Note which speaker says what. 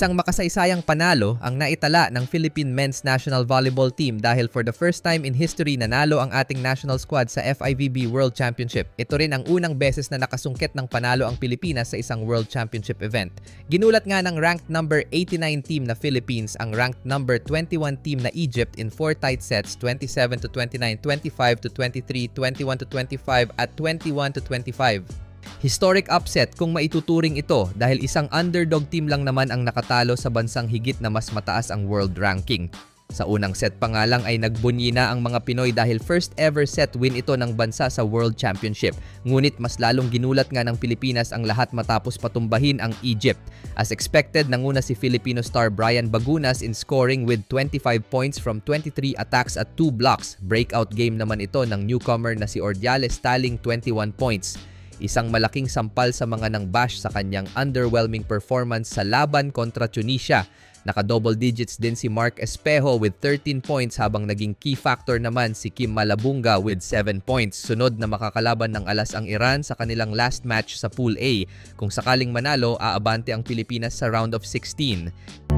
Speaker 1: Isang makasaysayang panalo ang naitala ng Philippine Men's National Volleyball Team dahil for the first time in history nanalo ang ating national squad sa FIVB World Championship. Ito rin ang unang beses na nakasungkit ng panalo ang Pilipinas sa isang World Championship event. Ginulat nga ng ranked number 89 team na Philippines ang ranked number 21 team na Egypt in 4 tight sets, 27-29, 25-23, 21-25 at 21-25. Historic upset kung maituturing ito dahil isang underdog team lang naman ang nakatalo sa bansang higit na mas mataas ang world ranking. Sa unang set pa nga lang ay nagbunyi na ang mga Pinoy dahil first ever set win ito ng bansa sa World Championship. Ngunit mas lalong ginulat nga ng Pilipinas ang lahat matapos patumbahin ang Egypt. As expected, nanguna si Filipino star Brian Bagunas in scoring with 25 points from 23 attacks at 2 blocks. Breakout game naman ito ng newcomer na si Ordiales tallying 21 points. Isang malaking sampal sa mga nang bash sa kanyang underwhelming performance sa laban kontra Tunisia. Naka-double digits din si Mark Espejo with 13 points habang naging key factor naman si Kim Malabunga with 7 points. Sunod na makakalaban ng alas ang Iran sa kanilang last match sa Pool A. Kung sakaling manalo, aabante ang Pilipinas sa round of 16.